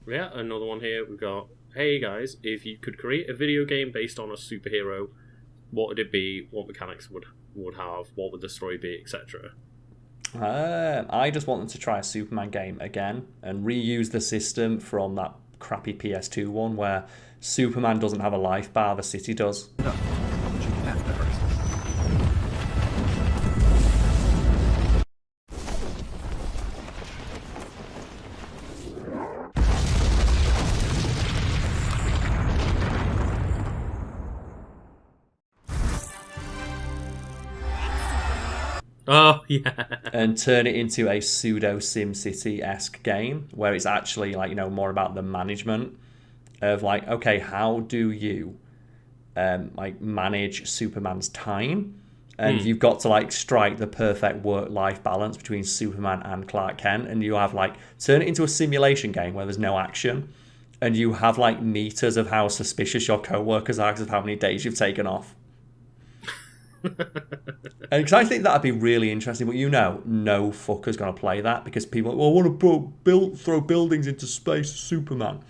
Yeah, another one here. We've got, hey guys, if you could create a video game based on a superhero, what would it be? What mechanics would have? What would the story be, etc.? I just want them to try a Superman game again and reuse the system from that crappy PS2 one where Superman doesn't have a life bar, the city does. No, but you have to hurt. Oh, yeah. And turn it into a pseudo SimCity-esque game where it's actually like, more about the management of like, okay, how do you like manage Superman's time? And you've got to like strike the perfect work-life balance between Superman and Clark Kent, and you have like turn it into a simulation game where there's no action, and you have like meters of how suspicious your co-workers are because of how many days you've taken off. And because I think that'd be really interesting, but no fucker's gonna play that because people I want to throw buildings into space, Superman.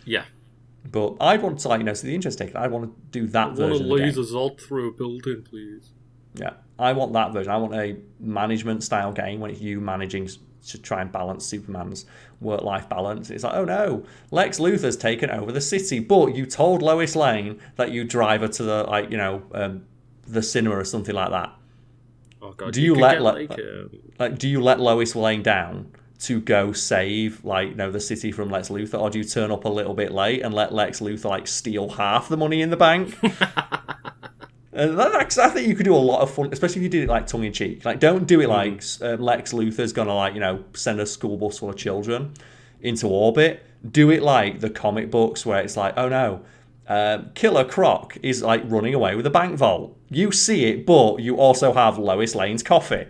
Yeah. But I'd want to see the interesting. I want to do that version. I want to laser Zod through a building, please. Yeah, I want that version. I want a management style game when it's you managing to try and balance Superman's work-life balance. It's like, oh no, Lex Luthor's taken over the city, but you told Lois Lane that you drive her to the the cinema or something like that. Oh god, do you let Lois Lane down to go save the city from Lex Luthor, or do you turn up a little bit late and let Lex Luthor steal half the money in the bank? I think you could do a lot of fun, especially if you did it tongue in cheek. Don't do it Lex Luthor's gonna send a school bus full of children into orbit. Do it like the comic books where it's like, oh no, Killer Croc is running away with a bank vault. You see it, but you also have Lois Lane's coffee.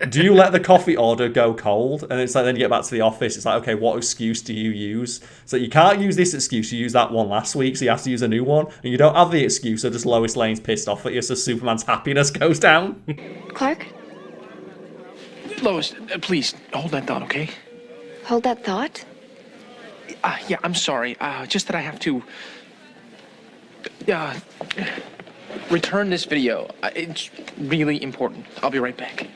Do you let the coffee order go cold? And it's then you get back to the office. It's okay, what excuse do you use? So you can't use this excuse. You used that one last week, so you have to use a new one. And you don't have the excuse, so just Lois Lane's pissed off at you, so Superman's happiness goes down. Clark? Lois, please, hold that thought, okay? Hold that thought? Yeah, I'm sorry. Just that I have to... return this video. It's really important. I'll be right back.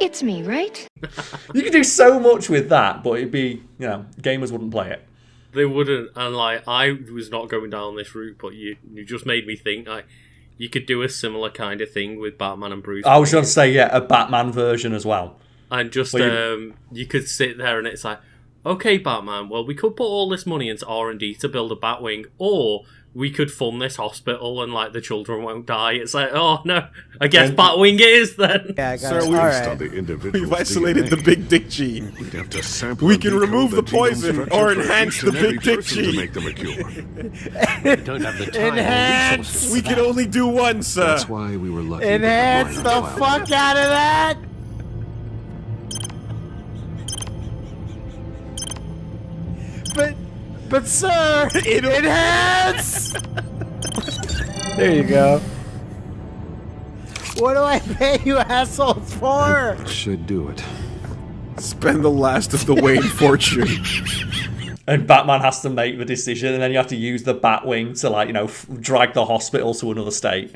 It's me, right? You could do so much with that, but it'd be, gamers wouldn't play it. They wouldn't, and I was not going down this route, but you just made me think you could do a similar kind of thing with Batman and Bruce. I was going to say, a Batman version as well. And just you could sit there and it's like, okay, Batman, well, we could put all this money into R&D to build a Batwing, or we could fund this hospital and, the children won't die. It's like, oh, no, I guess Batwing it is, then. Yeah, guys, Sir, we've isolated the big dick gene. We can remove the poison or enhance the big dick gene. To make them a cure. We don't have the time or resources. We can only do one, sir. That's why we were lucky. Enhance the fuck out of that! But sir, enhance! There you go. What do I pay you assholes for? Should do it. Spend the last of the Wayne fortune. And Batman has to make the decision, and then you have to use the Batwing to, drag the hospital to another state.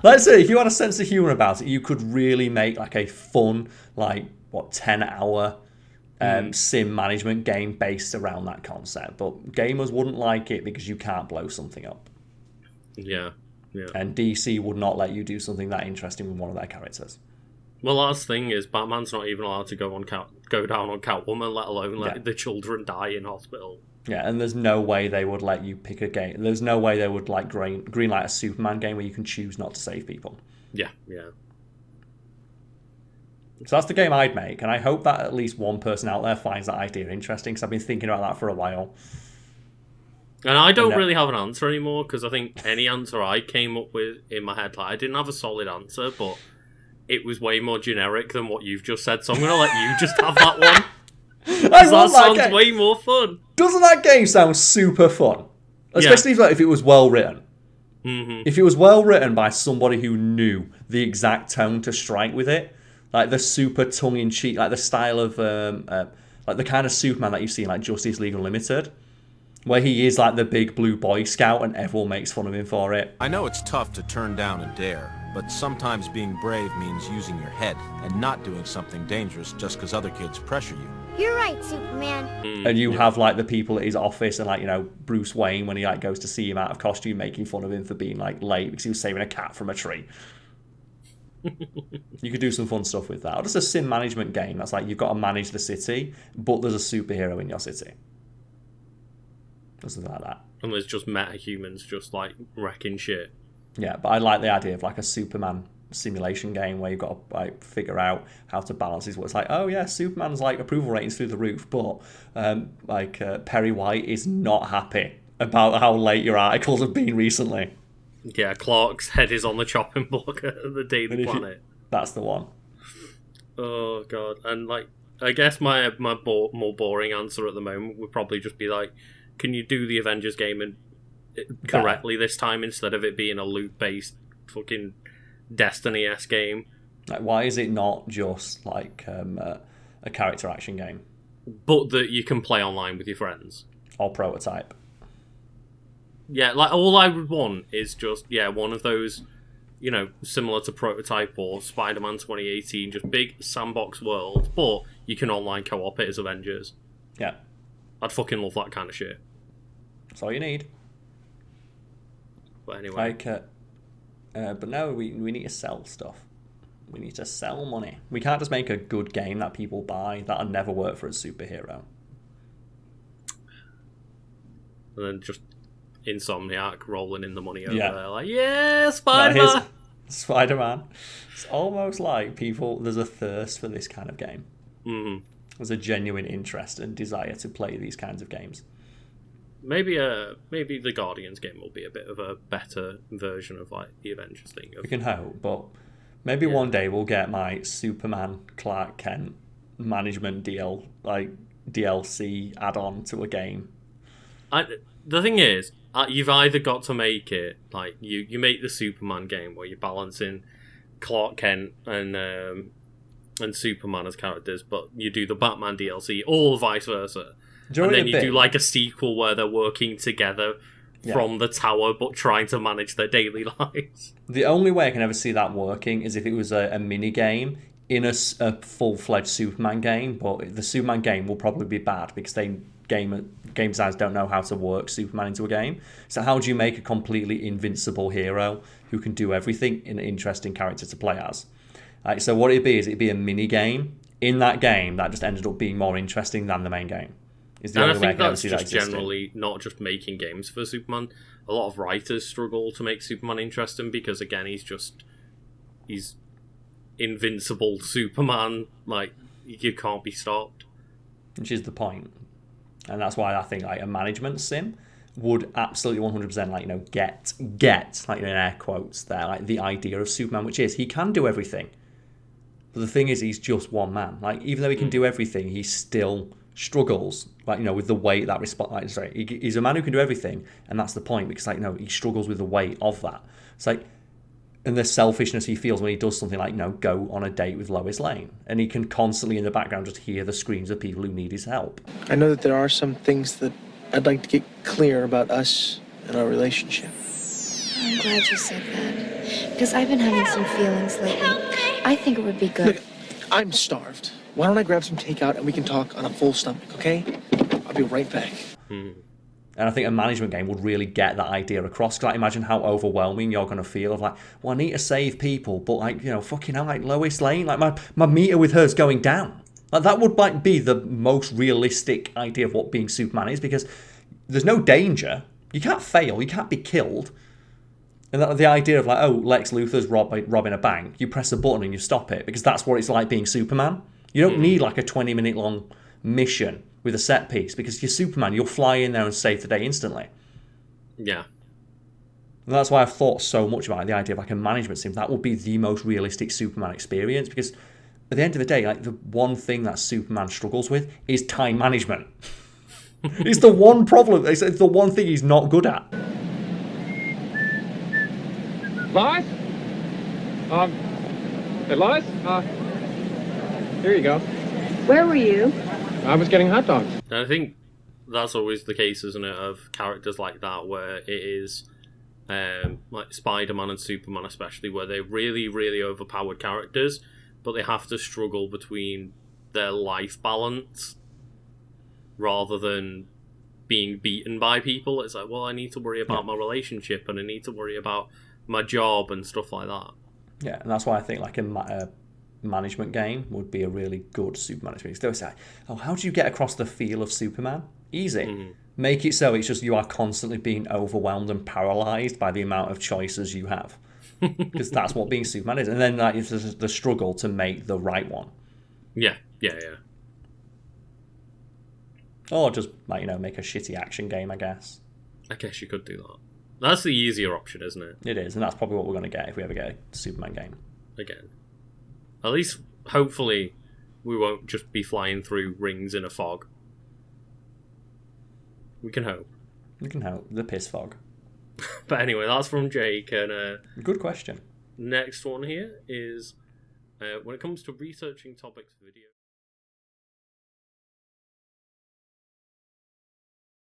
Let's say, if you had a sense of humour about it, you could really make, a fun, 10-hour sim management game based around that concept. But gamers wouldn't like it because you can't blow something up. Yeah. And DC would not let you do something that interesting with one of their characters. Well, last thing is, Batman's not even allowed to go down on Catwoman, let alone let the children die in hospital. Yeah, and there's no way they would let you pick a game. There's no way they would greenlight a Superman game where you can choose not to save people. Yeah. So that's the game I'd make, and I hope that at least one person out there finds that idea interesting, because I've been thinking about that for a while. And I don't really have an answer anymore, because I think any answer I came up with in my head, I didn't have a solid answer, but it was way more generic than what you've just said, so I'm going to let you just have that one. That sounds way more fun. Doesn't that game sound super fun? Especially if it was well written. Mm-hmm. If it was well written by somebody who knew the exact tone to strike with it, like the super tongue-in-cheek, like the style of, like the kind of Superman that you see in like Justice League Unlimited, where he is like the big blue Boy Scout and everyone makes fun of him for it. I know it's tough to turn down a dare, but sometimes being brave means using your head and not doing something dangerous just because other kids pressure you. You're right, Superman. And you have like the people at his office and like, you know, Bruce Wayne when he like goes to see him out of costume making fun of him for being like late because he was saving a cat from a tree. You could do some fun stuff with that. Or just a sim management game that's like you've got to manage the city, but there's a superhero in your city. Something like that. And there's just meta-humans just like wrecking shit. Yeah, but I like the idea of like a Superman simulation game where you've got to like figure out how to balance his. It's like, oh yeah, Superman's like approval ratings through the roof, but Perry White is not happy about how late your articles have been recently. Yeah, Clark's head is on the chopping block at the Daily Planet. That's the one. Oh god, and like I guess my more boring answer at the moment would probably just be like, can you do the Avengers game correctly this time instead of it being a loot-based fucking Destiny-esque game? Like, why is it not just like a character action game? But that you can play online with your friends. Or Prototype. Yeah, like all I would want is just, one of those, you know, similar to Prototype or Spider-Man 2018, just big sandbox world, but you can online co-op it as Avengers. Yeah. I'd fucking love that kind of shit. That's all you need. But anyway. Like, but no, we need to sell stuff. We need to sell money. We can't just make a good game that people buy that'll never work for a superhero. And then just Insomniac rolling in the money over Yeah. there. Like, yeah, Spider-Man! Spider-Man. It's almost like there's a thirst for this kind of game. Mm-hmm. There's a genuine interest and desire to play these kinds of games. Maybe the Guardians game will be a bit of a better version of like the Avengers thing. We can hope, but maybe one day we'll get my Superman Clark Kent management DLC add-on to a game. The thing is, you've either got to make it like you make the Superman game where you're balancing Clark Kent and Superman as characters, but you do the Batman DLC or vice versa. And then you do like a sequel where they're working together from the tower but trying to manage their daily lives. The only way I can ever see that working is if it was a mini game in a full-fledged Superman game, but the Superman game will probably be bad because game designers don't know how to work Superman into a game. So how do you make a completely invincible hero who can do everything in an interesting character to play as? So what it'd be a mini game in that game that just ended up being more interesting than the main game. And I think that's just generally not just making games for Superman. A lot of writers struggle to make Superman interesting because, again, he's invincible Superman. Like, you can't be stopped. Which is the point. And that's why I think like a management sim would absolutely 100% like, you know, get like in air quotes there, like the idea of Superman, which is he can do everything. But the thing is, he's just one man. Like, even though he can do everything, he still struggles, like, you know, with the weight that he's a man who can do everything, and that's the point, because like, you know, he struggles with the weight of that. It's like, and the selfishness he feels when he does something like, you know, go on a date with Lois Lane, and he can constantly in the background just hear the screams of people who need his help. I know that there are some things that I'd like to get clear about us and our relationship. I'm glad you said that, because I've been having some feelings lately. I think it would be good. Look, I'm starved. Why don't I grab some takeout and we can talk on a full stomach, okay? I'll be right back. And I think a management game would really get that idea across. Because imagine how overwhelming you're going to feel of like, well, I need to save people, but like, you know, fucking hell, like Lois Lane, like my meter with her's going down. Like that would like be the most realistic idea of what being Superman is, because there's no danger. You can't fail. You can't be killed. And the idea of like, oh, Lex Luthor's robbing a bank, you press a button and you stop it, because that's what it's like being Superman. You don't need like a 20-minute long mission with a set piece, because you're Superman. You'll fly in there and save the day instantly. Yeah. And that's why I've thought so much about the idea of like a management sim. That would be the most realistic Superman experience, because at the end of the day, like the one thing that Superman struggles with is time management. It's the one problem. It's the one thing he's not good at. Lois? Hey, Lois? Here you go. Where were you? I was getting hot dogs. And I think that's always the case, isn't it, of characters like that, where it is like Spider-Man and Superman especially, where they're really, really overpowered characters, but they have to struggle between their life balance rather than being beaten by people. It's like, well, I need to worry about my relationship and I need to worry about my job and stuff like that. Yeah, and that's why I think like a management game would be a really good Superman experience. They would say, oh, how do you get across the feel of Superman? Easy. Mm-hmm. Make it so it's just you are constantly being overwhelmed and paralyzed by the amount of choices you have. Because that's what being Superman is. And then like, it's the struggle to make the right one. Yeah. Or just, like, make a shitty action game, I guess. I guess you could do that. That's the easier option, isn't it? It is, and that's probably what we're going to get if we ever get a Superman game. Again. At least, hopefully, we won't just be flying through rings in a fog. We can hope. We can hope. The piss fog. But anyway, that's from Jake. And good question. Next one here is, when it comes to researching topics for video...